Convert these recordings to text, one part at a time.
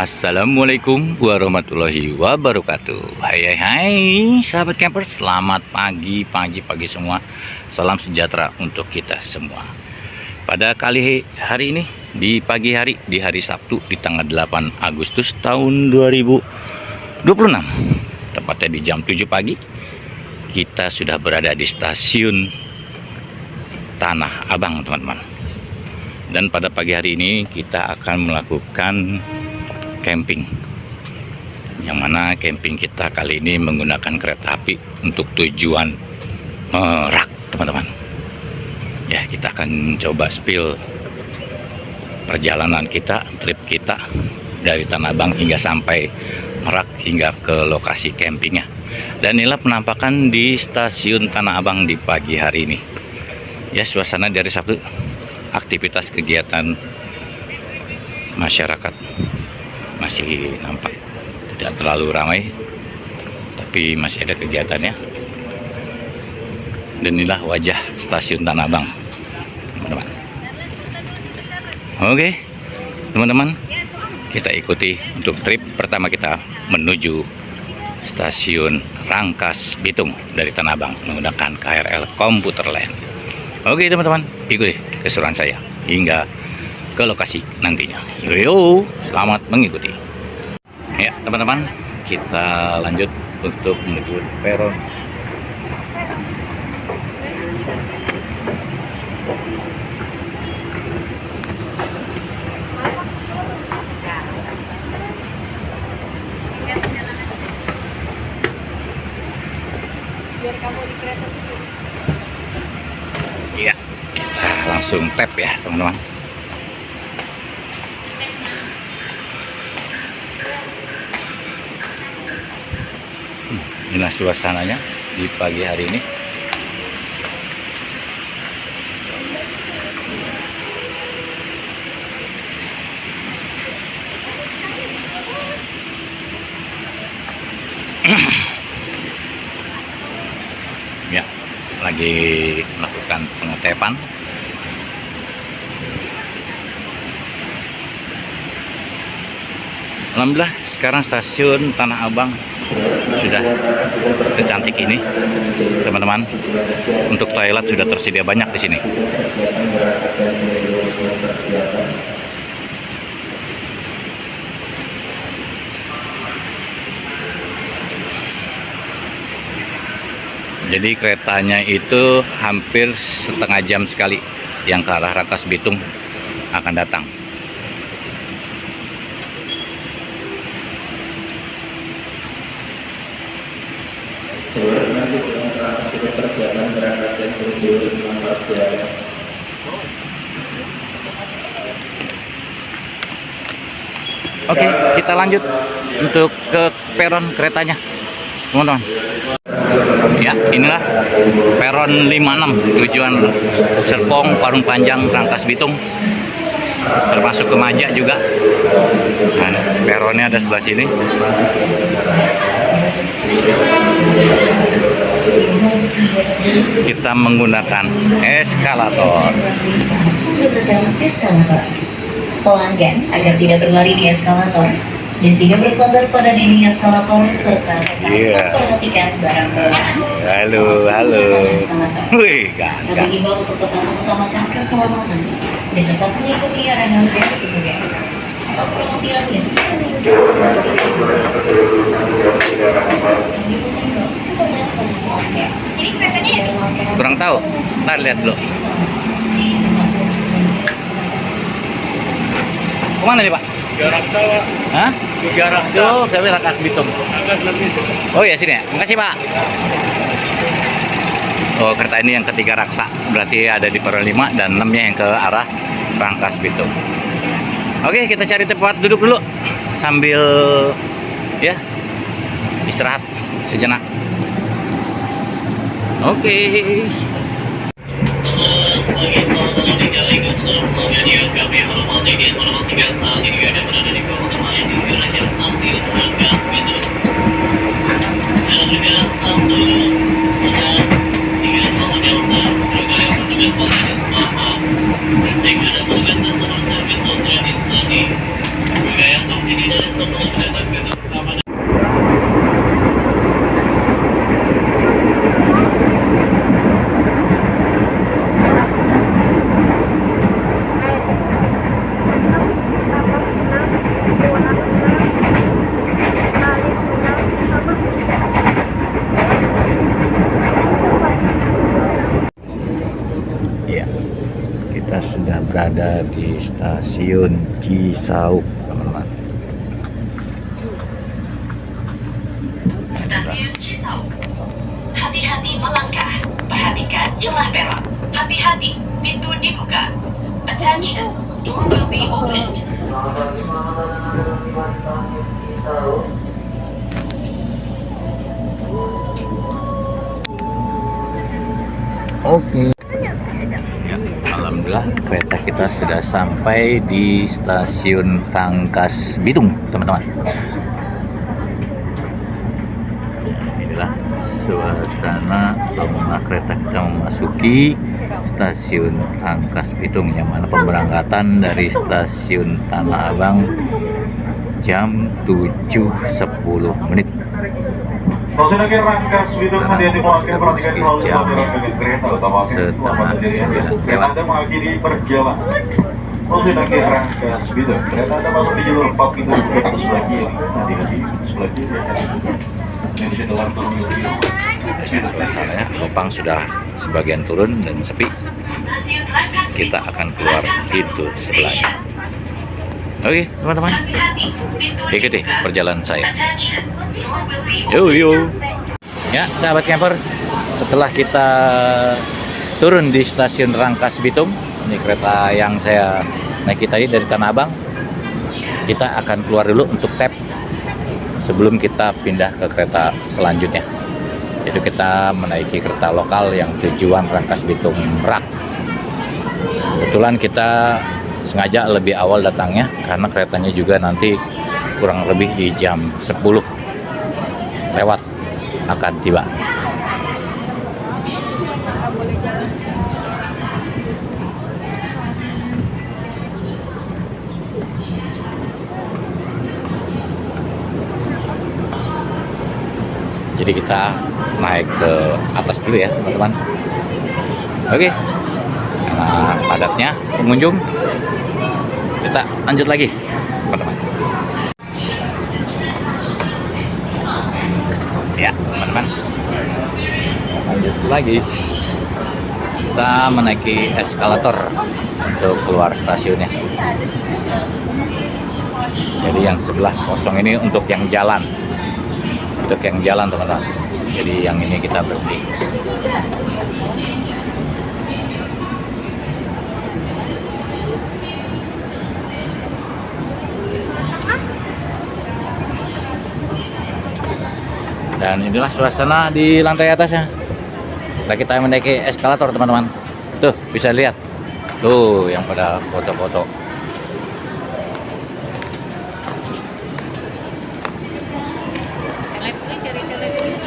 Assalamualaikum warahmatullahi wabarakatuh. Hai sahabat camper, selamat pagi semua. Salam sejahtera untuk kita semua. Pada kali hari ini, di pagi hari, di hari Sabtu, di tanggal 8 Agustus tahun 2026, tepatnya di jam 7 pagi, kita sudah berada di stasiun Tanah Abang, teman-teman. Dan pada pagi hari ini kita akan melakukan camping, yang mana camping kita kali ini menggunakan kereta api untuk tujuan Merak, teman-teman. Ya, kita akan coba spill perjalanan kita, trip kita dari Tanah Abang hingga sampai Merak, hingga ke lokasi campingnya. Dan inilah penampakan di stasiun Tanah Abang di pagi hari ini. Ya, suasana dari Sabtu, aktivitas kegiatan masyarakat masih nampak tidak terlalu ramai, tapi masih ada kegiatannya. Dan inilah wajah stasiun Tanah Abang, teman-teman. Oke, teman-teman, kita ikuti untuk trip pertama kita menuju stasiun Rangkas Bitung dari Tanah Abang menggunakan KRL Komuter Lain. Oke, teman-teman, ikuti keseruan saya hingga ke lokasi nantinya. Yo, selamat mengikuti. Ya, teman-teman, kita lanjut untuk menuju peron. Biar kamu di kereta dulu. Iya, kita langsung tap ya, teman-teman. Inilah suasananya di pagi hari ini. Ya, lagi melakukan pengetepan. Alhamdulillah, sekarang stasiun Tanah Abang sudah secantik ini, teman-teman. Untuk toilet sudah tersedia banyak di sini. Jadi keretanya itu hampir setengah jam sekali yang ke arah Rangkas Bitung akan datang. Oke, kita lanjut untuk ke peron keretanya, teman-teman. Ya, inilah peron 56 tujuan Serpong, Parung Panjang, Rangkas Bitung, termasuk ke Maja juga. Nah, peronnya ada sebelah sini. Kita menggunakan eskalator. Pelanggan agar tidak berlari di eskalator dan tidak bersandar pada dinding eskalator serta tetap memperhatikan barang bawaan. Halo. Wih, Kami diimbau untuk tetap mengutamakan keselamatan dan tetap mengikuti arahan dari petugas. Atas perhatiannya, Ini keretanya ya? kurang tahu. Ntar lihat dulu. Kemana nih, Pak? Raksa, Pak. Hah? Raksa. Tuh, tapi Rangkas Bitung. Rangkas nanti. Oh ya, sini ya. Makasih, Pak. Oh, kereta ini yang ketiga Raksa. Berarti ada di peron 5 dan 6-nya yang ke arah Rangkas Bitung. Oke, kita cari tempat duduk dulu sambil ya istirahat sejenak. Oke. sudah berada di stasiun Cisauk, teman-teman. Stasiun Cisauk. Hati-hati melangkah. Perhatikan celah peron. Hati-hati, pintu dibuka. Attention, door will be opened. Oke. Ya, alhamdulillah kereta kita sudah sampai di stasiun Rangkas Bitung, teman-teman. Inilah suasana pengguna kereta kita memasuki stasiun Rangkas Bitung, yang mana pemberangkatan dari stasiun Tanah Abang jam 7.10 menit. Stasiun Rangkas Bitung hati-hati melangkah, perhatikan selalu Jam dengan kereta utama setengah 9 lewat. Anda mengakhiri perjalanan. Stasiun Rangkas Bitung, kereta Anda masuk di jalur 4 pintu ke sebelah kiri. Hati-hati sebelah kiri akan Indonesia dalam turun Suasananya penumpang sudah sebagian turun dan sepi. Kita akan keluar pintu sebelahnya. Oke, teman-teman, ikuti perjalanan saya. Yo. Ya, sahabat camper, setelah kita turun di stasiun Rangkas Bitung, ini kereta yang saya naiki tadi dari Tanah Abang, kita akan keluar dulu untuk tap sebelum kita pindah ke kereta selanjutnya. Yaitu kita menaiki kereta lokal yang tujuan Rangkas Bitung Merak. Kebetulan kita sengaja lebih awal datangnya karena keretanya juga nanti kurang lebih di jam 10 lewat akan tiba. Jadi kita naik ke atas dulu ya, teman-teman. Oke, karena padatnya pengunjung, kita lanjut lagi, teman-teman. Ya, teman-teman, lanjut lagi. Kita menaiki eskalator untuk keluar stasiunnya. Jadi yang sebelah kosong ini untuk yang jalan. Untuk yang jalan, teman-teman. Jadi yang ini kita berhenti. Dan inilah suasana di lantai atasnya. Kita menaiki eskalator, teman-teman. Tuh, bisa lihat. Tuh, yang pada foto-foto.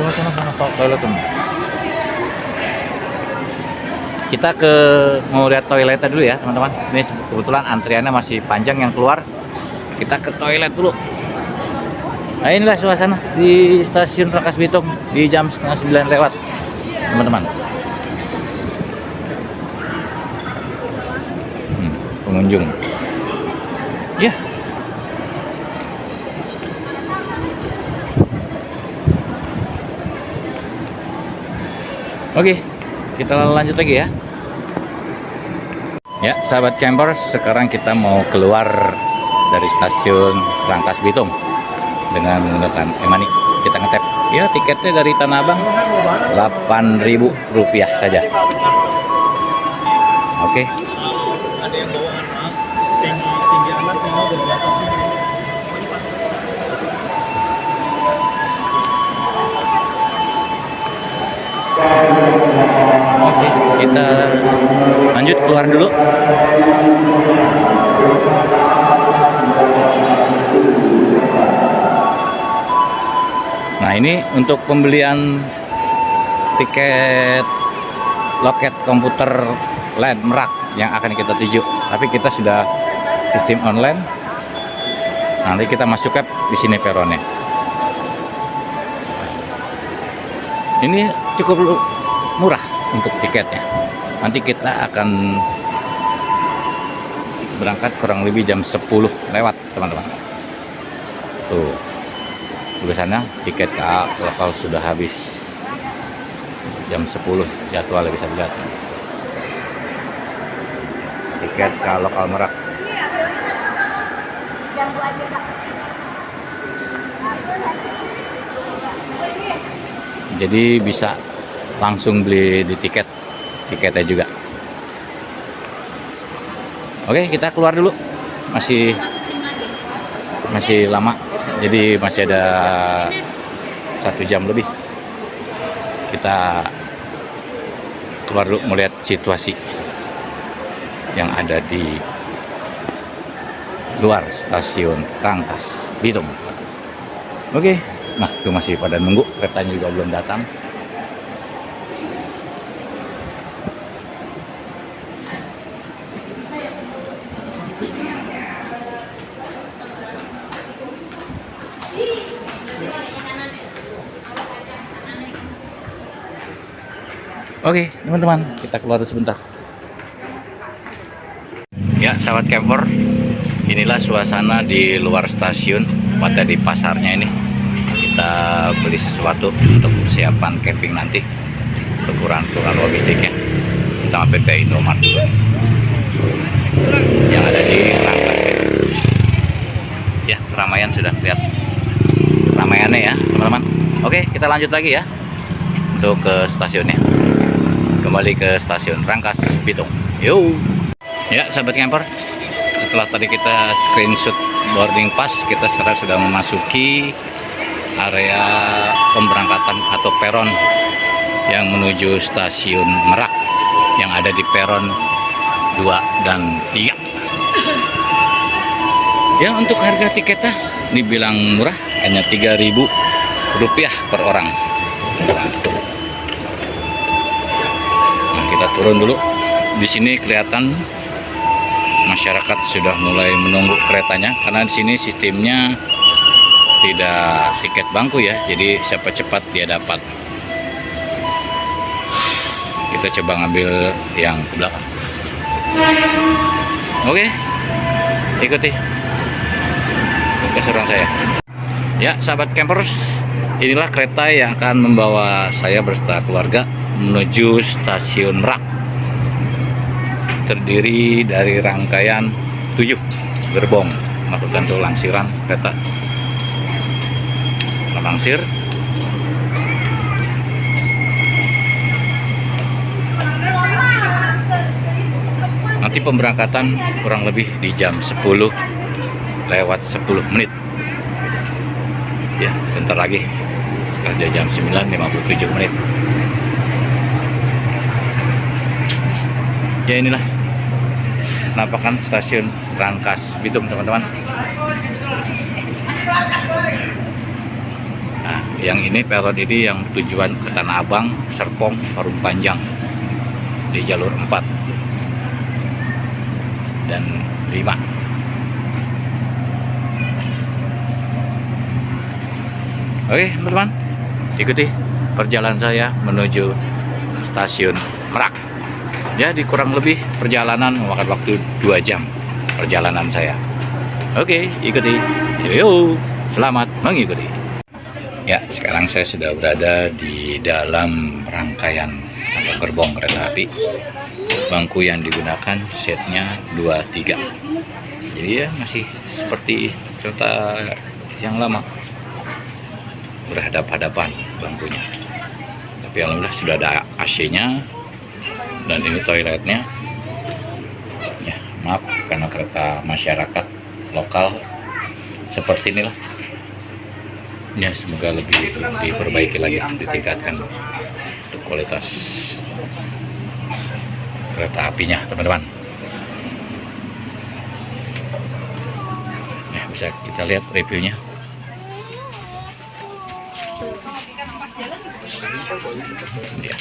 Sama-sama Pak toilet tuh. Kita mau lihat toiletnya dulu ya, teman-teman. Ini kebetulan antriannya masih panjang yang keluar. Kita ke toilet dulu. Nah, inilah suasana di stasiun Rangkas Bitung di jam setengah 9 lewat, teman-teman. Pengunjung. Ya. Oke, kita lanjut lagi ya. Ya, sahabat campers, sekarang kita mau keluar dari stasiun Rangkas Bitung dengan menggunakan e-money. Kita ngetap. Ya, tiketnya dari Tanah Abang Rp8.000 saja. Oke. Ada yang bawa anak tinggi amat yang mau dari atas ini. Oke, kita lanjut keluar dulu. Nah, ini untuk pembelian tiket loket komputer Land Merak yang akan kita tuju. Tapi kita sudah sistem online. Nanti kita masuk ke di sini peronnya. Ini cukup murah untuk tiketnya. Nanti kita akan berangkat kurang lebih jam 10 lewat, teman-teman. Tuh, tulisannya tiket KA lokal sudah habis. Jam 10 jadwal bisa dilihat. tiket ke lokal Merak. Jambu aja, Pak. Jadi bisa langsung beli di tiketnya juga. Oke, kita keluar dulu. Masih lama, jadi masih ada 1 jam lebih. Kita keluar dulu melihat situasi yang ada di luar stasiun Rangkas Bitung. Oke, nah itu masih pada nunggu, keretanya juga belum datang. Oke, teman-teman, kita keluar sebentar. Ya, sahabat camper, inilah suasana di luar stasiun, pada di pasarnya ini. Kita beli sesuatu untuk persiapan camping nanti, ukuran logistiknya. Kita mampir ke Indomaret dulu, yang ada di Rangkas. Ya, keramaian sudah lihat keramaiannya ya, teman-teman. Oke, kita lanjut lagi ya untuk ke stasiunnya. Kembali ke stasiun Rangkas Bitung. Yo. Ya, sahabat camper, setelah tadi kita screenshot boarding pass, kita sekarang sudah memasuki area pemberangkatan atau peron yang menuju stasiun Merak yang ada di peron 2 dan 3. Ya, untuk harga tiketnya dibilang murah, hanya Rp3.000 per orang. Nah, kita turun dulu. Di sini kelihatan masyarakat sudah mulai menunggu keretanya, karena di sini sistemnya tidak tiket bangku ya, jadi siapa cepat dia dapat. Kita coba ngambil yang ke belakang. Oke, ikuti keseruan saya. Ya, sahabat campers, inilah kereta yang akan membawa saya beserta keluarga menuju stasiun Merak. Terdiri dari rangkaian 7 gerbong, melakukan tuh langsiran kereta. Langsir. Nanti pemberangkatan kurang lebih di jam 10 lewat 10 menit. Ya, bentar lagi. Sekarang jam 9.57 menit. Ya, inilah penampakan stasiun Rangkas Bitung, teman-teman. Nah, yang ini peron ini yang tujuan ke Tanah Abang, Serpong, Parung Panjang di jalur 4 dan 5. Oke, teman-teman, ikuti perjalanan saya menuju stasiun Merak. Jadi kurang lebih perjalanan memakan waktu 2 jam perjalanan saya. Oke, ikuti. Yo, selamat mengikuti. Ya, sekarang saya sudah berada di dalam rangkaian atau gerbong kereta api. Bangku yang digunakan setnya 2-3. Jadi ya masih seperti kereta yang lama, berhadap-hadapan bangkunya. Tapi alhamdulillah sudah ada AC-nya. Dan ini toiletnya ya, maaf karena kereta masyarakat lokal seperti inilah ya, semoga lebih diperbaiki lagi, ditingkatkan untuk kualitas kereta apinya, teman-teman. Ya, bisa kita lihat reviewnya. Ya.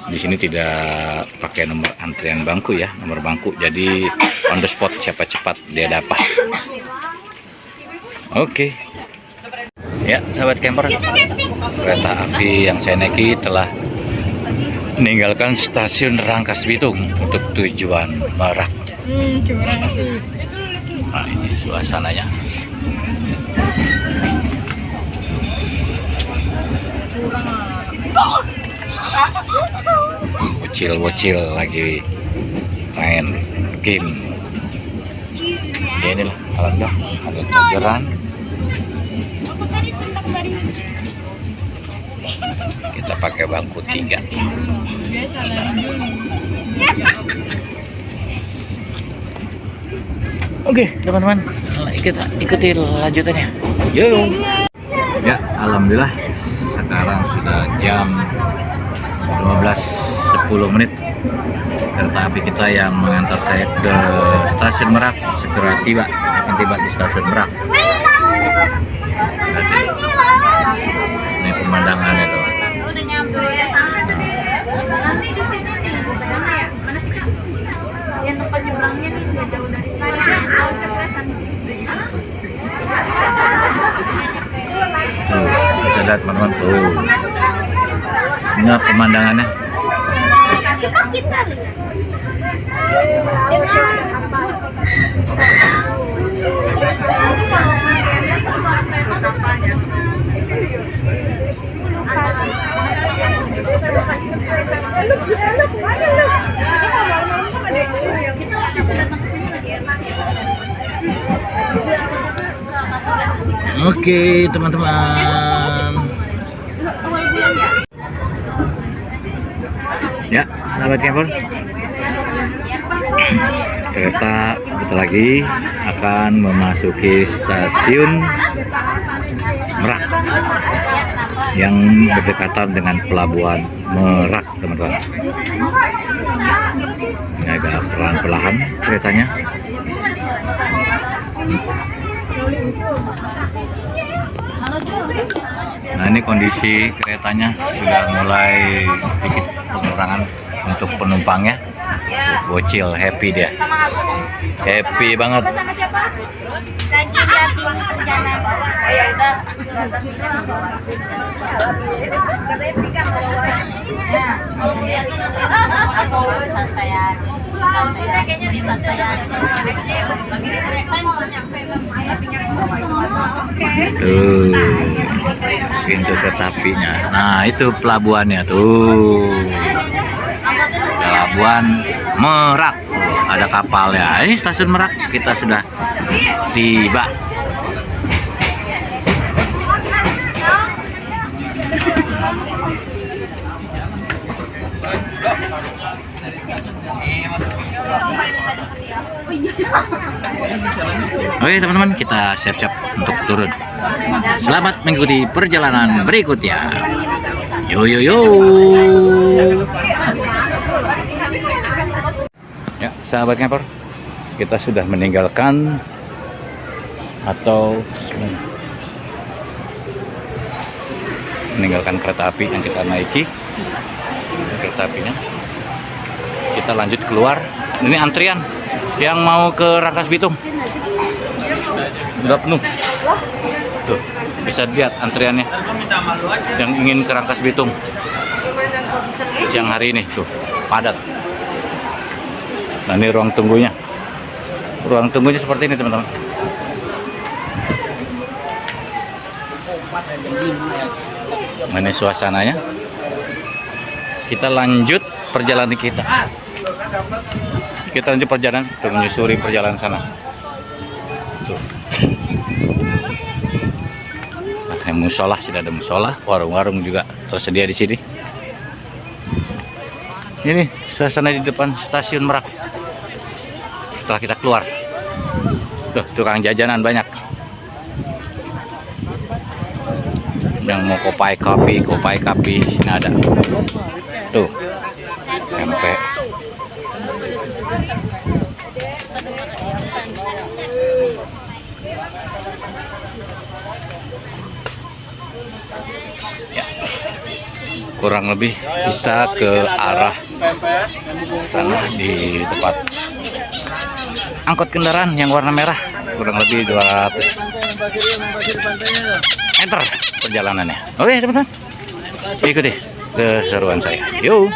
Di sini tidak pakai nomor antrian bangku ya, nomor bangku. Jadi on the spot, siapa cepat dia dapat. Oke. Ya, sahabat camper, kereta api yang saya naiki telah meninggalkan stasiun Rangkas Bitung untuk tujuan Merak. Nah, ini suasananya. Bocil-bocil lagi main game. Ya inilah, alhamdulillah ada chargeran. Kita pakai bangku 3. Oke teman-teman, kita ikuti lanjutannya. Yo. Ya, alhamdulillah sekarang sudah jam 12.10. Kereta api kita yang mengantar saya ke stasiun Merak segera akan tiba di stasiun Merak. Ini pemandangannya tuh. Udah nyampe ya sama. Nanti di sini nih. Mana ya? Mana sih Kak? Yang tempat nyebrangnya nih nggak jauh dari stasiun. Mau sepelesan sih. Tuh, bisa lihat teman-teman tuh. Ini pemandangannya. Cepat kita nih. Oke teman-teman. Ya, sahabat camper. Kereta sebentar lagi akan memasuki stasiun Merak yang berdekatan dengan pelabuhan Merak, teman-teman. Ini agak pelan-pelan keretanya. Nah, ini kondisi keretanya sudah mulai sedikit pengurangan untuk penumpangnya. Bocil happy dia, happy banget. Sama siapa? Lagi dia tim perjalanan. Oh ya udah. Tuh, pintu kereta apinya. Nah, itu pelabuhannya tuh. Pelabuhan Merak. Ada kapalnya. Ini stasiun Merak. Kita sudah tiba. Oke teman-teman, kita siap-siap untuk turun. Selamat mengikuti perjalanan berikutnya. Yo yo yo. Ya, sahabat camper, kita sudah meninggalkan kereta api yang kita naiki. Kereta apinya. Kita lanjut keluar. Ini antrian yang mau ke Rangkas Bitung. Sudah penuh. Tuh, bisa lihat antriannya. Yang ingin ke Rangkas Bitung. Siang hari ini tuh, padat. Nah, ini ruang tunggunya. Ruang tunggunya seperti ini, teman-teman. Nah, ini suasananya. Kita lanjut perjalanan kita. Kita lanjut perjalanan untuk menyusuri perjalanan sana. Tuh. Nah, musola sudah ada musola, warung-warung juga tersedia di sini. Ini suasana di depan stasiun Merak. Setelah kita keluar, tuh tukang jajanan banyak. Yang mau kopai kapi, ini ada. Tuh, tempe. Ya, kurang lebih kita ke arah sana di tempat angkut kendaraan yang warna merah, kurang lebih 200 meter perjalanannya. Oke teman-teman, ikuti keseruan saya. Yuk.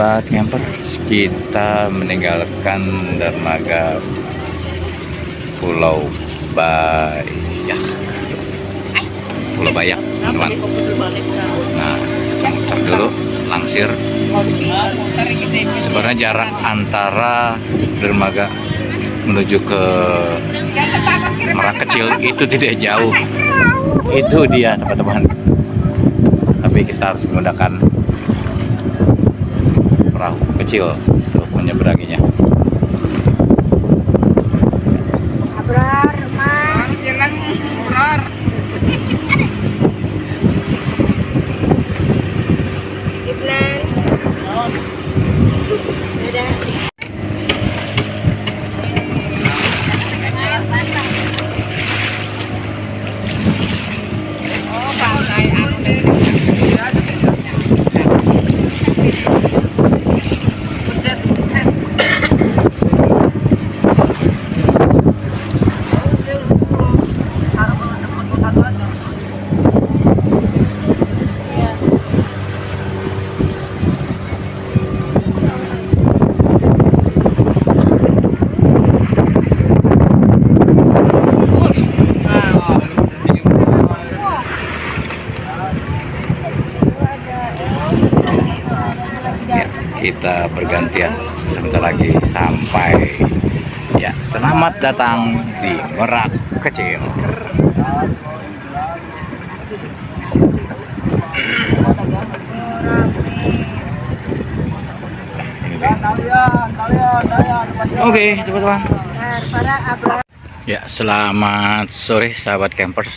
sahabat campers, kita meninggalkan dermaga Pulau Bayak. Pulau Bayak, teman-teman. Nah, muter dulu, langsir. Sebenarnya jarak antara dermaga menuju ke Merak Kecil itu tidak jauh. Itu dia, teman-teman. Tapi kita harus menggunakan perahu kecil untuk menyeberanginya. Abrar, Mas. Jalan Brar. Iblan. Dadah. Oh, pantai Ande. Ya, kita bergantian, sebentar lagi sampai. Ya, selamat datang di Merak Kecil. Oke, teman-teman. Para Abrar. Ya, selamat sore sahabat campers.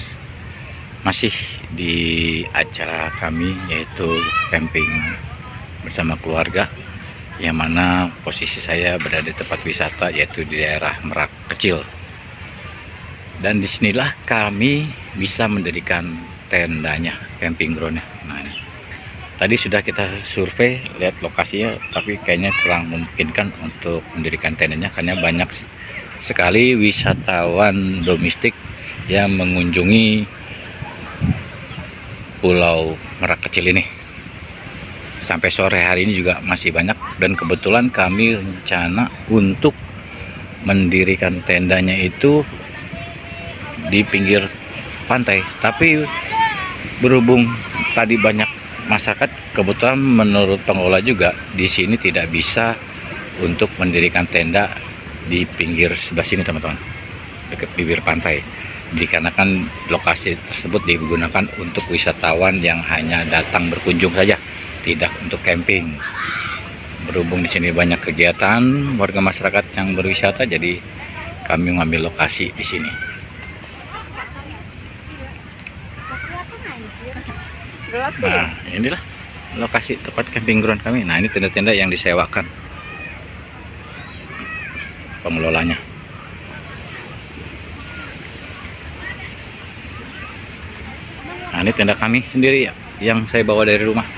Masih di acara kami yaitu camping bersama keluarga, yang mana posisi saya berada di tempat wisata yaitu di daerah Merak Kecil. Dan disinilah kami bisa mendirikan tendanya, camping groundnya. Nah, ini. Tadi sudah kita survei, lihat lokasinya, tapi kayaknya kurang memungkinkan untuk mendirikan tendanya karena banyak sekali wisatawan domestik yang mengunjungi Pulau Merak Kecil ini. Sampai sore hari ini juga masih banyak, dan kebetulan kami rencana untuk mendirikan tendanya itu di pinggir pantai. Tapi berhubung tadi banyak masyarakat, kebetulan menurut pengelola juga di sini tidak bisa untuk mendirikan tenda di pinggir sebelah sini, teman-teman, dekat bibir pantai. Dikarenakan lokasi tersebut digunakan untuk wisatawan yang hanya datang berkunjung saja, tidak untuk camping. Berhubung di sini banyak kegiatan warga masyarakat yang berwisata, jadi kami mengambil lokasi di sini. Nah, inilah lokasi tempat camping ground kami. Nah, ini tenda-tenda yang disewakan pengelolanya. Nah, ini tenda kami sendiri ya, yang saya bawa dari rumah.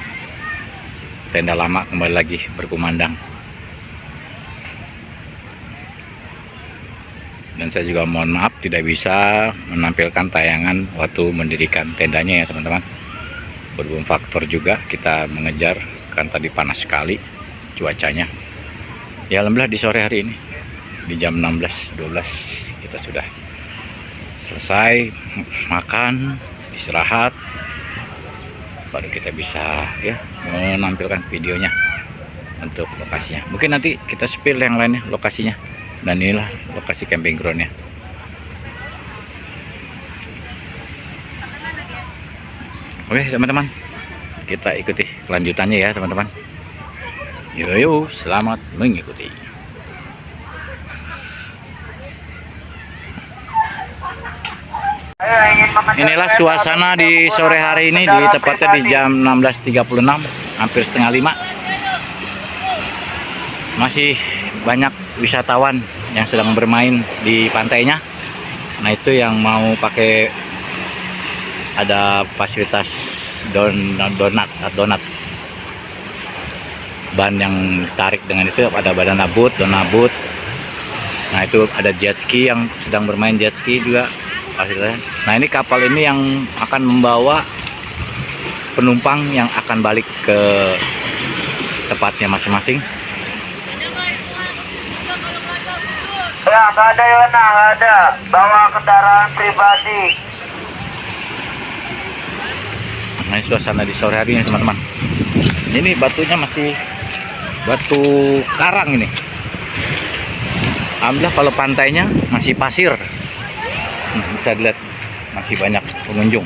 Tenda lama kembali lagi berkumandang. Dan saya juga mohon maaf tidak bisa menampilkan tayangan waktu mendirikan tendanya ya, teman-teman. Berhubung faktor juga kita mengejar, kan tadi panas sekali cuacanya. Ya, alhamdulillah di sore hari ini di jam 16.12 kita sudah selesai makan, istirahat, baru kita bisa ya menampilkan videonya untuk lokasinya. Mungkin nanti kita spill yang lainnya lokasinya. Dan inilah lokasi camping groundnya. Oke teman-teman, kita ikuti kelanjutannya ya teman-teman. Yuk, selamat mengikuti. Inilah suasana di sore hari ini, di tepatnya di jam 16.36, hampir setengah 5. Masih banyak wisatawan yang sedang bermain di pantainya. Nah, itu yang mau pakai, ada fasilitas donat. Ban yang tarik dengan itu, ada banana boat, donabut. Nah, itu ada jet ski yang sedang bermain jet ski juga. Nah, ini kapal ini yang akan membawa penumpang yang akan balik ke tempatnya masing-masing. Ya, nggak ada Yona, nggak ada. Bawa kendaraan pribadi. Nah, ini suasana di sore hari ini teman-teman. Ini batunya masih batu karang ini. Alhamdulillah kalau pantainya masih pasir. Bisa dilihat masih banyak pengunjung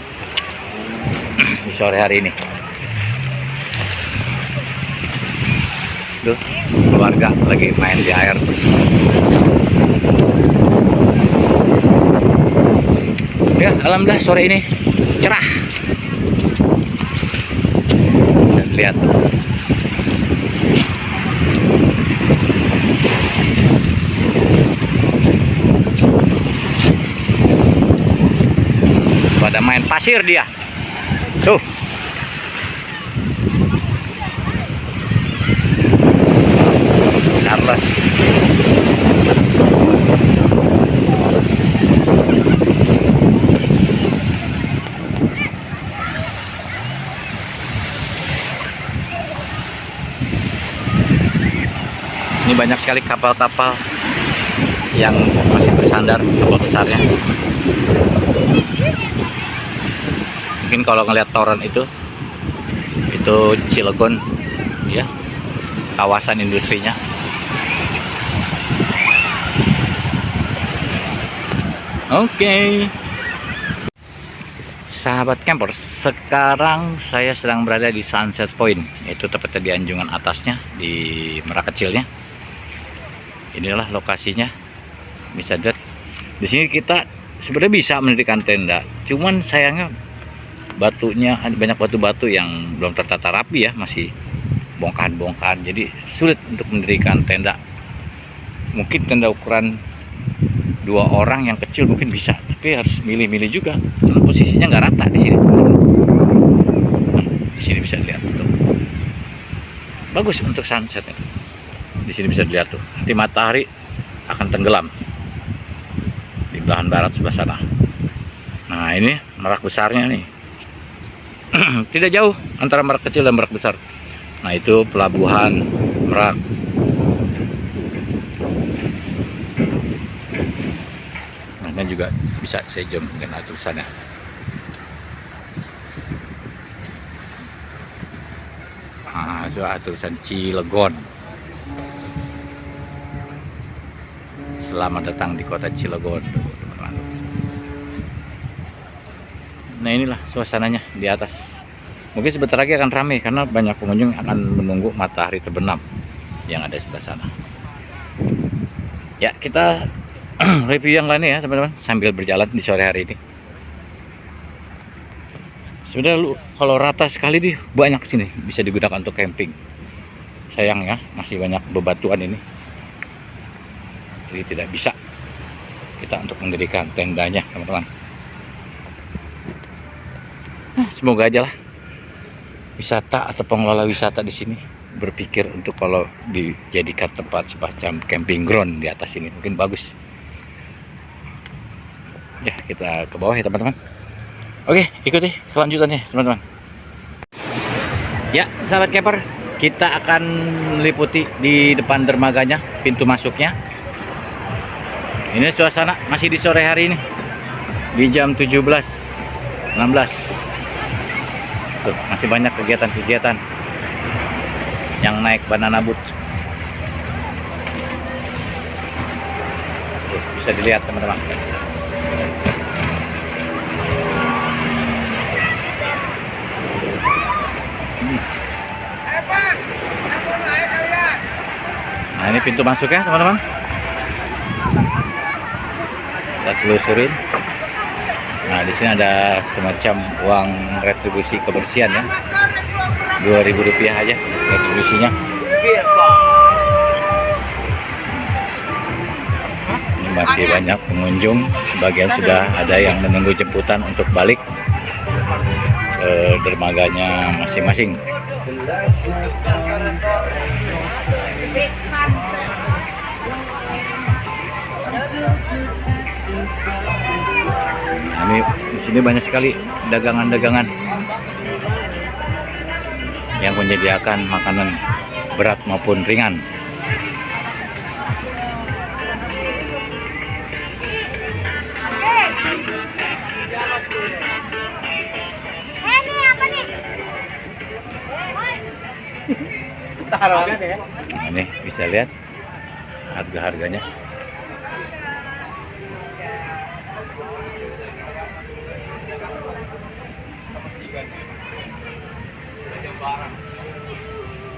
di sore hari ini. Tuh, keluarga lagi main di air. Ya, alhamdulillah sore ini cerah. Bisa dilihat. Pada main pasir dia. Tuh. Charles. Ini banyak sekali kapal-kapal yang masih bersandar, kapal besarnya. Mungkin kalau ngelihat toren itu Cilegon, ya, kawasan industrinya. Oke. Sahabat campers, sekarang saya sedang berada di Sunset Point, yaitu tepatnya di anjungan atasnya, di Merak Kecilnya. Inilah lokasinya. Bisa lihat. Di sini kita sebenarnya bisa mendirikan tenda, cuman sayangnya batunya banyak batu-batu yang belum tertata rapi ya, masih bongkahan-bongkahan, jadi sulit untuk mendirikan tenda. Mungkin tenda ukuran 2 orang yang kecil mungkin bisa, tapi harus milih-milih juga karena posisinya nggak rata di sini. Di sini bisa dilihat tuh. Bagus untuk sunset itu. Di sini bisa dilihat tuh, nanti matahari akan tenggelam di belahan barat sebelah sana. Nah, ini Merak besarnya nih. Tidak jauh antara Merak kecil dan Merak besar. Nah, itu pelabuhan Merak. Nah, ini juga bisa saya zoom dengan tulisannya. Nah, itu tulisan Cilegon. Selamat datang di kota Cilegon, teman-teman. Nah, inilah suasananya di atas. Mungkin sebentar lagi akan ramai karena banyak pengunjung akan menunggu matahari terbenam yang ada sebelah sana. Ya, kita review yang lainnya ya teman-teman sambil berjalan di sore hari ini. Sebenarnya kalau rata sekali nih banyak sini bisa digunakan untuk camping. Sayang ya, masih banyak bebatuan ini. Jadi tidak bisa kita untuk mendirikan tendanya, teman-teman. Semoga aja lah wisata atau pengelola wisata di sini berpikir untuk kalau dijadikan tempat semacam camping ground di atas ini mungkin bagus. Ya, kita ke bawah ya teman-teman. Oke, ikuti kelanjutannya teman-teman. Ya, sahabat camper, kita akan meliputi di depan dermaganya, pintu masuknya. Ini suasana masih di sore hari ini, di jam 17.16. Tuh, masih banyak kegiatan-kegiatan yang naik banana boat. Tuh, bisa dilihat teman-teman. Nah, ini pintu masuknya teman-teman. Kita telusurin. Nah, di sini ada semacam uang retribusi kebersihan ya, Rp2.000 aja retribusinya. Ini masih banyak pengunjung, sebagian sudah ada yang menunggu jemputan untuk balik ke dermaganya masing-masing. Ini di sini banyak sekali dagangan-dagangan yang menyediakan makanan berat maupun ringan. Ini bisa lihat harga-harganya.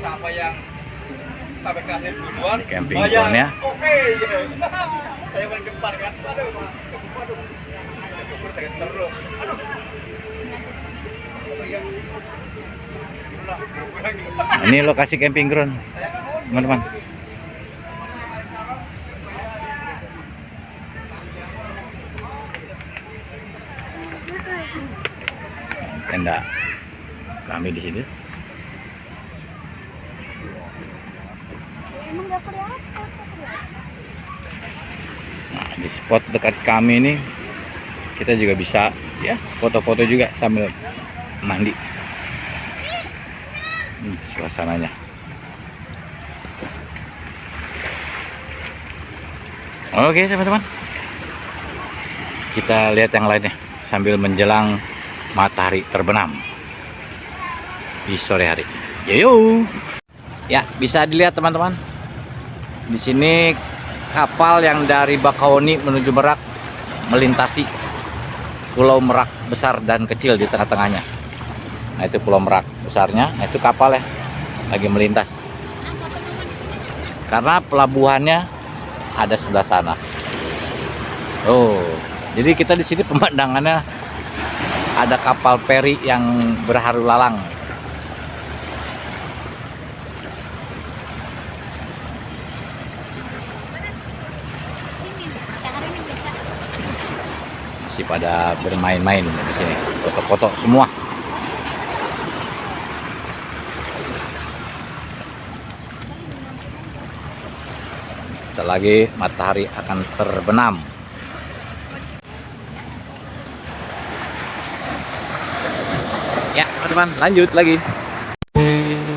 Siapa yang sampai kasih duluan? Camping ground-nya. Oke. Saya paling depan kan. Waduh. Saya terus. Ini lokasi camping ground, teman-teman. Tenda kami di sini. Nah, di spot dekat kami ini kita juga bisa ya foto-foto juga sambil mandi. Suasananya. Oke teman-teman, kita lihat yang lainnya sambil menjelang matahari terbenam di sore hari. Yo, ya bisa dilihat teman-teman. Di sini kapal yang dari Bakahuni menuju Merak melintasi Pulau Merak besar dan kecil di tengah-tengahnya. Nah itu Pulau Merak besarnya, nah itu kapal ya lagi melintas. Karena pelabuhannya ada sebelah sana. Oh, jadi kita di sini pemandangannya ada kapal feri yang berharu lalang. Masih pada bermain-main di sini, foto-foto semua. Sebentar lagi matahari akan terbenam. Ya teman-teman, lanjut lagi.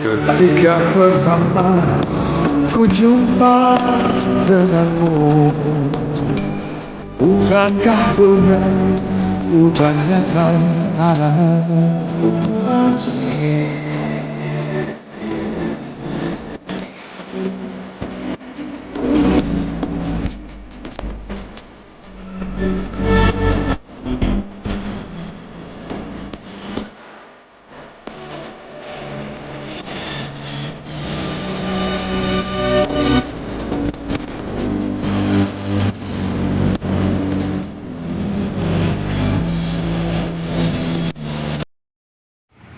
Ketika pertama ku jumpa denganmu, bukankah benar ku tanyakan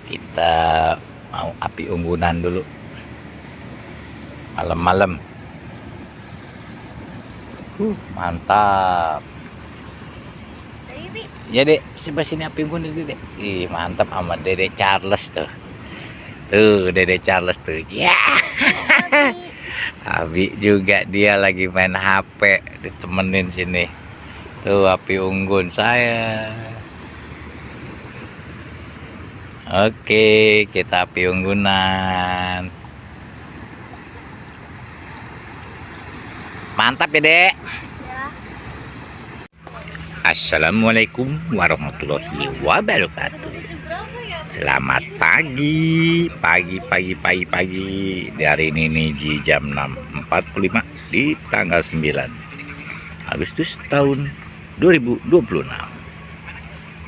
kita mau api unggunan dulu malam-malam. Mantap ya dek, sebelah sini api unggun itu dek. Ih mantap sama Dede Charles tuh. Tuh Dede Charles tuh ya. Abi juga dia lagi main HP ditemenin sini. Tuh api unggun saya. Oke, kita api unggunan. Mantap ya, Dek. Assalamualaikum warahmatullahi wabarakatuh. Selamat pagi. Pagi. Dari ini nih jam 6.45 di tanggal 9 Agustus tahun 2026.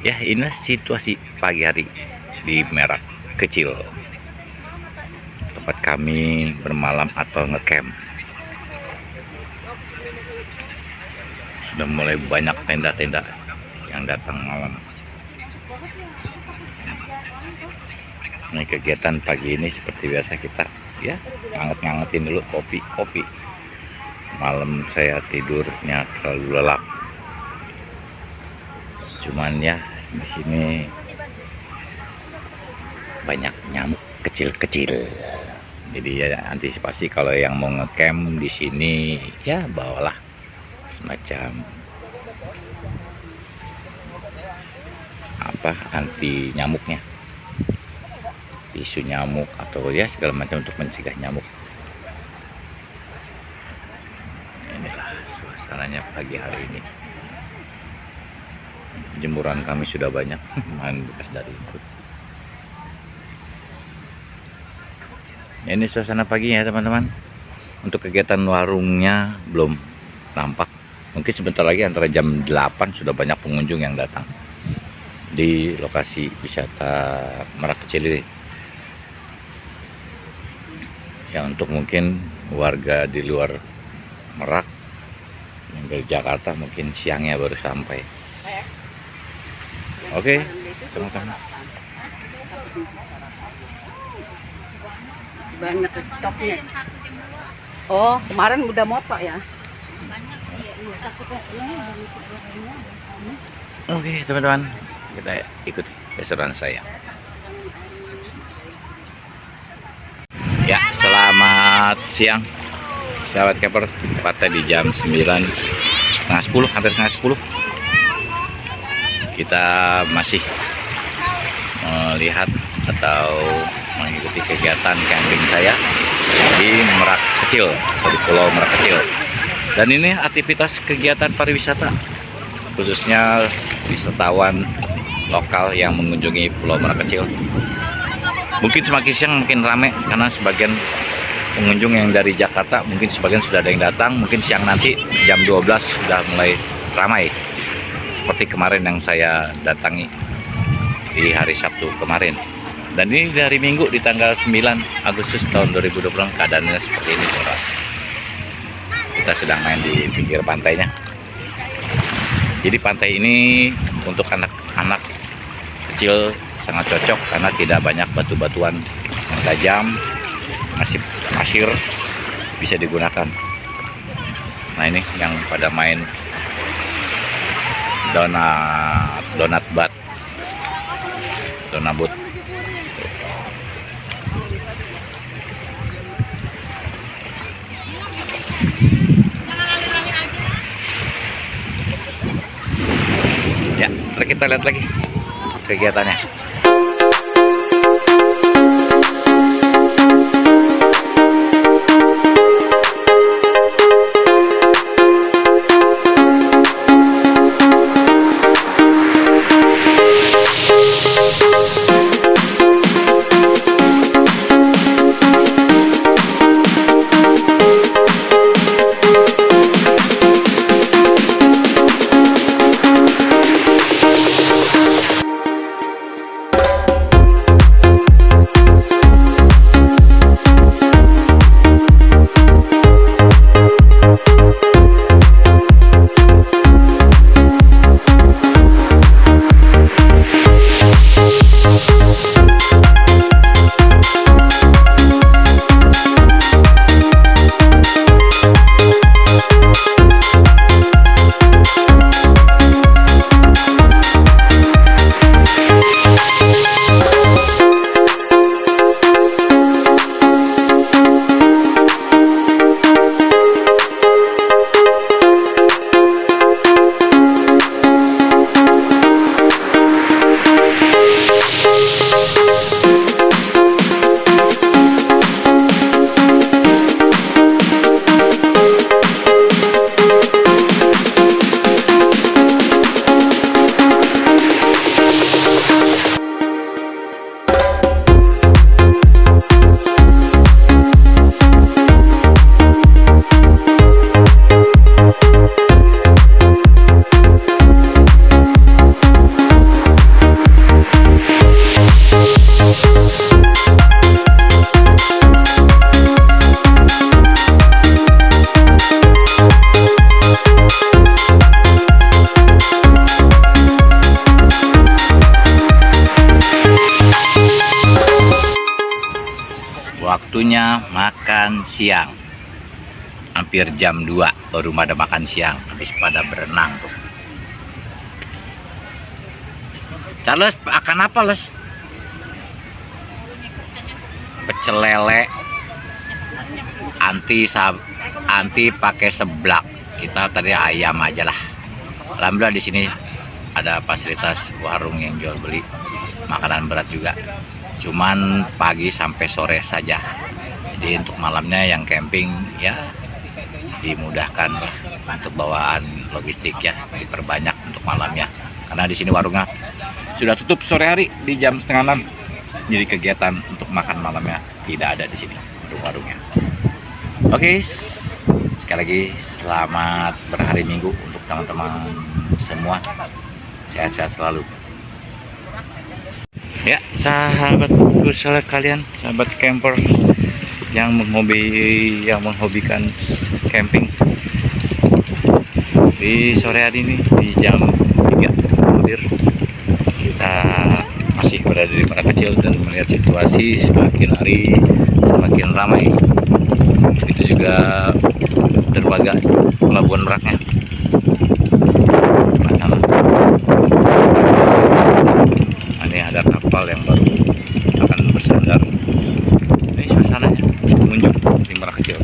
Ya, inilah situasi pagi hari di Merak kecil, tempat kami bermalam atau ngecamp. Sudah mulai banyak tenda-tenda yang datang malam. Ini kegiatan pagi ini seperti biasa kita ya nganget-ngangetin dulu kopi. Malam saya tidurnya terlalu lelap. Cuman ya di sini banyak nyamuk kecil-kecil. Jadi ya antisipasi kalau yang mau ngecamp di sini ya bawalah semacam apa anti nyamuknya, tisu nyamuk atau ya segala macam untuk mencegah nyamuk. pagi hari ini. Jemuran kami sudah banyak, main bekas dari itu. Ini suasana paginya teman-teman. Untuk kegiatan warungnya belum nampak. Mungkin sebentar lagi antara jam 8 sudah banyak pengunjung yang datang di lokasi wisata Merak Kecil ini. Ya, untuk mungkin warga di luar Merak yang dari Jakarta mungkin siangnya baru sampai. Oke, sama-sama. Banyak stoknya. Oh, kemarin udah mau Pak ya? Oke teman-teman, kita ikuti keseruan saya. Ya, selamat siang sahabat camper. Tepatnya di jam 9:30, hampir 9:30. Kita masih melihat atau mengikuti kegiatan camping saya di Merak Kecil, di Pulau Merak Kecil. Dan ini aktivitas kegiatan pariwisata, khususnya wisatawan lokal yang mengunjungi Pulau Merak Kecil. Mungkin semakin siang makin ramai karena sebagian pengunjung yang dari Jakarta mungkin sebagian sudah ada yang datang. Mungkin siang nanti jam 12 sudah mulai ramai seperti kemarin yang saya datangi di hari Sabtu kemarin. Dan ini dari Minggu di tanggal 9 Agustus tahun 2020 keadaannya seperti ini, saudara. Kita sedang main di pinggir pantainya. Jadi pantai ini untuk anak-anak kecil sangat cocok karena tidak banyak batu-batuan yang tajam, masih pasir bisa digunakan. Nah, ini yang pada main donat bat, donabut. Ya, kita lihat lagi kegiatannya. Waktunya makan siang. Hampir jam 2 baru pada makan siang. Habis pada berenang tuh. Charles, akan apa, Les? Pecel lele. Anti pakai seblak. Kita tadi ayam aja lah. Alhamdulillah di sini ada fasilitas warung yang jual beli makanan berat juga. Cuman pagi sampai sore saja. Jadi untuk malamnya yang camping ya dimudahkan untuk bawaan logistiknya diperbanyak untuk malamnya, karena di sini warungnya sudah tutup sore hari di jam 5:30. Jadi kegiatan untuk makan malamnya tidak ada di sini untuk warungnya. Oke, sekali lagi selamat berhari Minggu untuk teman-teman semua. Sehat-sehat selalu. Ya, sahabatku sekalian, sahabat camper yang menghobikan camping. Di sore hari ini di jam 3 hampir kita masih berada di Merak Kecil dan melihat situasi semakin hari semakin ramai. Itu juga dermaga Pelabuhan Meraknya. Ini ada kapal yang baru akan bersandar. Ini suasananya pengunjung di Merak Kecil.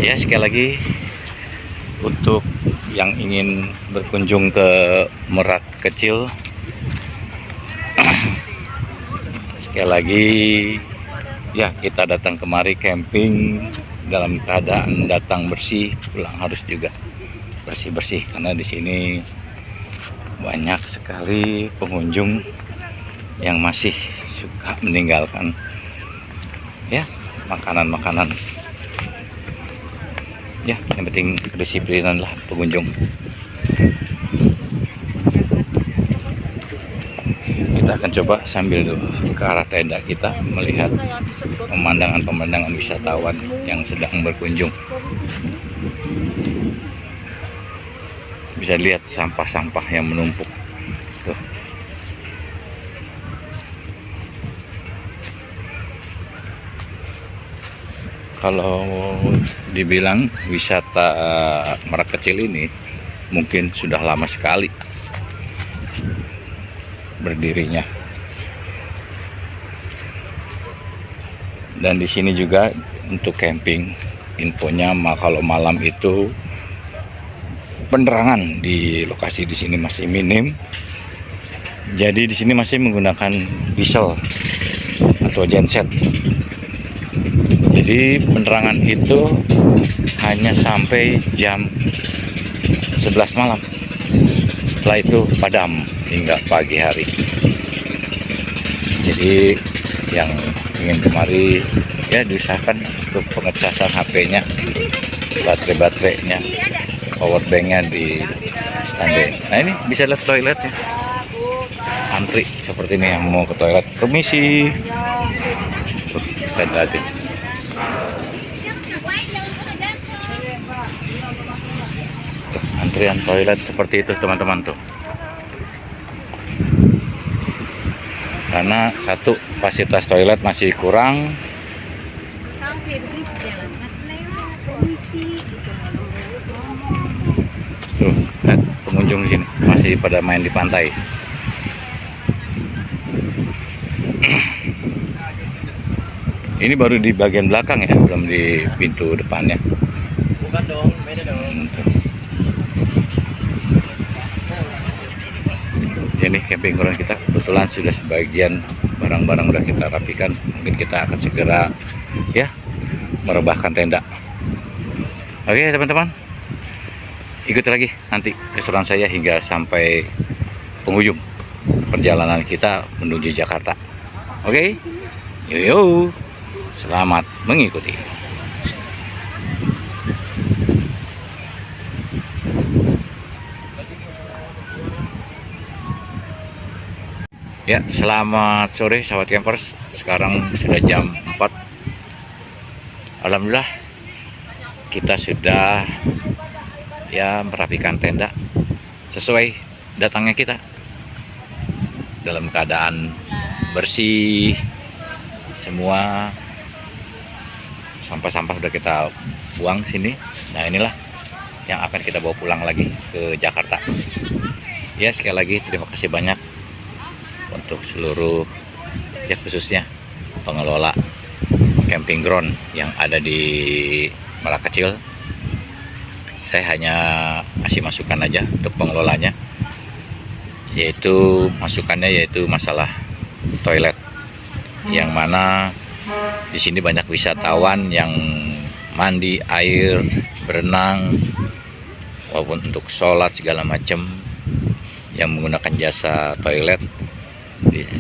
Ya, sekali lagi untuk yang ingin berkunjung ke Merak Kecil, sekali lagi ya, kita datang kemari camping dalam keadaan datang bersih, pulang harus juga bersih-bersih, karena di sini banyak sekali pengunjung yang masih suka meninggalkan ya makanan-makanan. Ya, yang penting kedisiplinan lah pengunjung. Kita akan coba sambil ke arah tenda kita melihat pemandangan-pemandangan wisatawan yang sedang berkunjung. Bisa lihat sampah-sampah yang menumpuk. Tuh. Kalau dibilang wisata Merak Kecil ini mungkin sudah lama sekali berdirinya. Dan di sini juga untuk camping, infonya kalau malam itu penerangan di lokasi di sini masih minim. Jadi di sini masih menggunakan diesel atau genset. Jadi penerangan itu hanya sampai jam 11 malam. Setelah itu padam hingga pagi hari. Jadi yang ingin kemari ya diusahakan untuk pengecasan HP-nya, baterai-baterainya, powerbanknya di standby. Nah, ini bisa lihat toiletnya. Antri seperti ini yang mau ke toilet. Permisi. Tuh, saya lihatin. Antrian toilet seperti itu teman-teman tuh. Karena satu, fasilitas toilet masih kurang. Tuh, lihat pengunjung sini masih pada main di pantai. Ini baru di bagian belakang ya, belum di pintu depannya. Bukan dong, beda dong. Ini camping ground kita kebetulan sudah sebagian barang-barang udah kita rapikan. Mungkin kita akan segera ya merebahkan tenda. Oke teman-teman, ikuti lagi nanti keseruan saya hingga sampai penghujung perjalanan kita menuju Jakarta. Oke, yo, selamat mengikuti. Ya, selamat sore sahabat campers. Sekarang sudah jam 4. Alhamdulillah kita sudah ya merapikan tenda sesuai datangnya kita. Dalam keadaan bersih semua, sampah-sampah sudah kita buang sini. Nah, inilah yang akan kita bawa pulang lagi ke Jakarta. Ya, sekali lagi terima kasih banyak untuk seluruh ya, khususnya pengelola camping ground yang ada di Merak Kecil. Saya hanya kasih masukan aja untuk pengelolanya, yaitu masukannya yaitu masalah toilet, yang mana Di sini banyak wisatawan yang mandi air, berenang, walaupun untuk sholat segala macam, yang menggunakan jasa toilet.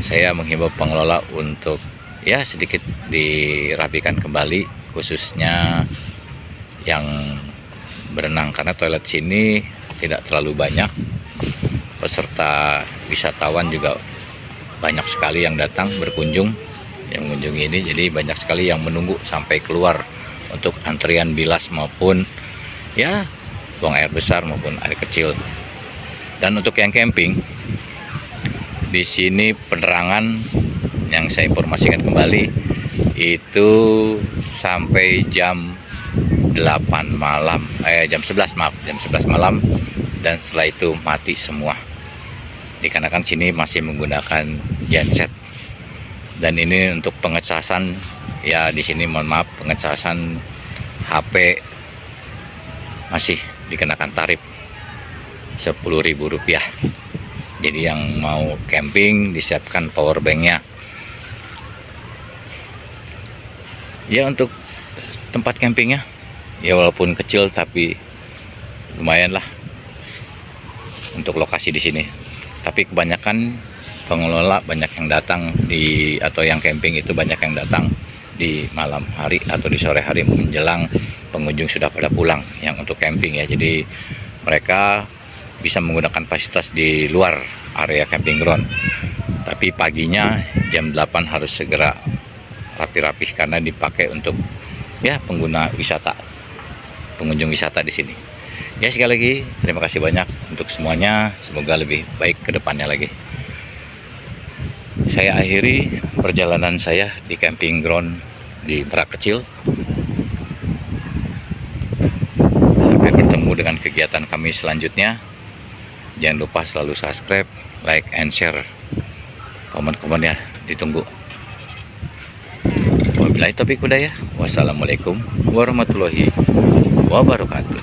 Saya menghimbau pengelola untuk ya sedikit dirapikan kembali, khususnya yang berenang, karena toilet sini tidak terlalu banyak. Peserta wisatawan juga banyak sekali yang datang berkunjung, yang mengunjungi ini, jadi banyak sekali yang menunggu sampai keluar untuk antrian bilas maupun ya buang air besar maupun air kecil. Dan untuk yang camping di sini, penerangan yang saya informasikan kembali itu sampai jam 8 malam, jam 11 malam, dan setelah itu mati semua. Dikarenakan sini masih menggunakan genset. Dan ini untuk pengecasan, ya di sini mohon maaf, pengecasan HP masih dikenakan tarif Rp10.000. Jadi yang mau camping disiapkan power banknya. Ya untuk tempat campingnya, ya walaupun kecil tapi lumayan lah untuk lokasi di sini. Tapi kebanyakan pengelola banyak yang datang atau yang camping itu banyak yang datang di malam hari atau di sore hari menjelang pengunjung sudah pada pulang, yang untuk camping ya. Jadi mereka bisa menggunakan fasilitas di luar area camping ground. Tapi paginya jam 8 harus segera rapi-rapih karena dipakai untuk ya pengguna wisata, pengunjung wisata di sini. Ya sekali lagi terima kasih banyak untuk semuanya, semoga lebih baik ke depannya lagi. Saya akhiri perjalanan saya di camping ground di Merak Kecil. Sampai bertemu dengan kegiatan kami selanjutnya. Jangan lupa selalu subscribe, like, and share. Komen-komennya ditunggu. Wabillahi taufiq hidayah. Wassalamualaikum warahmatullahi wabarakatuh.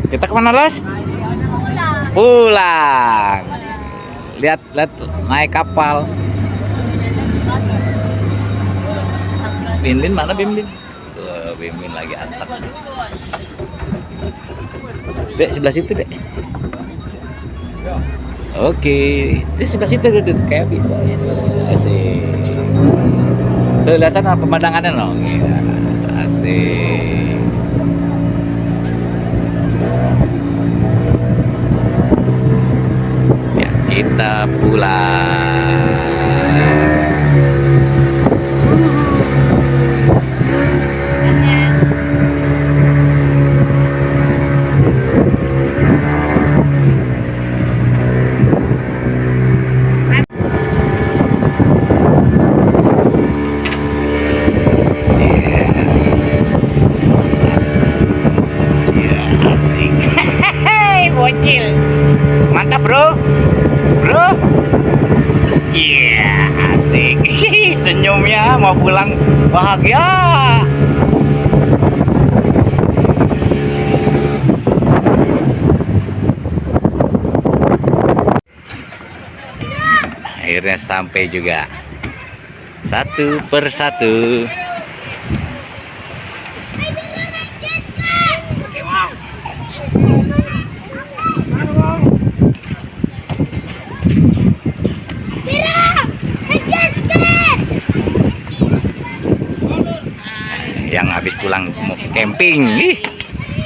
Kita kemana, Las? Pulang. Lihat naik kapal. Binbin mana Binbin? Tuh, Binbin lagi antar. Dek, sebelah situ, Dek. Oke, itu sebelah situ duduk kayak gitu. Asik. Tuh, lihat sana pemandangannya loh. Asik. Kita pulang. Asik. Hehehe, bocil. Mantap, bro. Bro, iya asik. Senyumnya mau pulang bahagia. Akhirnya sampai juga, satu persatu. Yang pulang mau camping. Ih.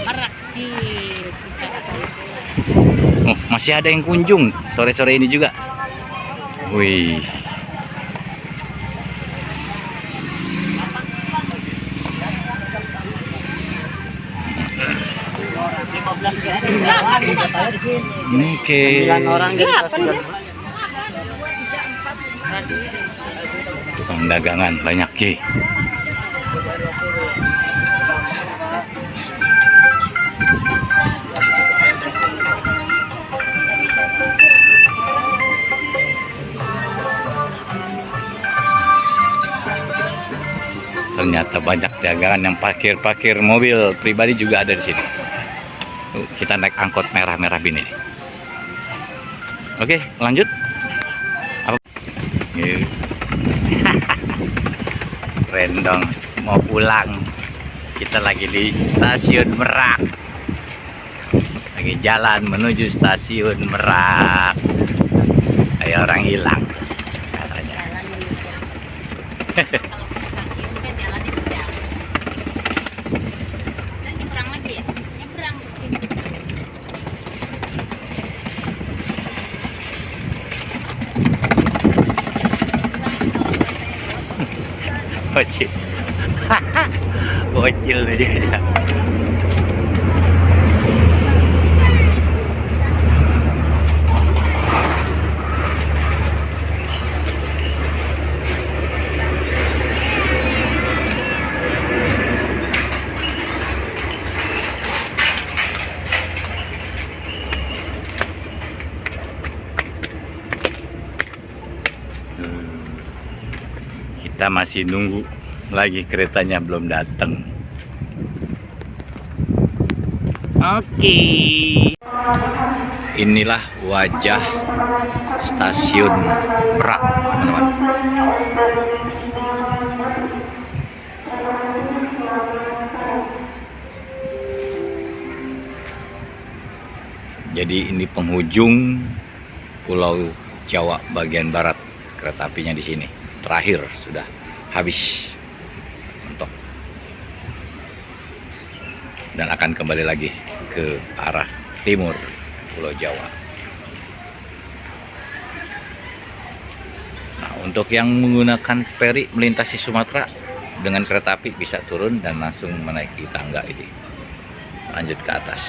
Merak Cil. Oh, masih ada yang kunjung sore-sore ini juga. Wih. Oke. 9 orang jadi Tukang dagangan banyak Ki. Ternyata banyak dagangan yang parkir mobil pribadi juga ada di sini. Kita naik angkot merah-merah bini. Oke, lanjut. Apa? Rendong mau pulang. Kita lagi di stasiun Merak. Lagi jalan menuju stasiun Merak. Kayak orang hilang katanya. Bocil. Bocil dia. Kita masih nunggu lagi, keretanya belum datang. Oke. Inilah wajah stasiun Merak, teman-teman. Jadi ini penghujung Pulau Jawa bagian barat. Kereta apinya di sini. Terakhir sudah habis mentok dan akan kembali lagi ke arah timur Pulau Jawa. Nah, untuk yang menggunakan feri melintasi Sumatera dengan kereta api bisa turun dan langsung menaiki tangga ini lanjut ke atas.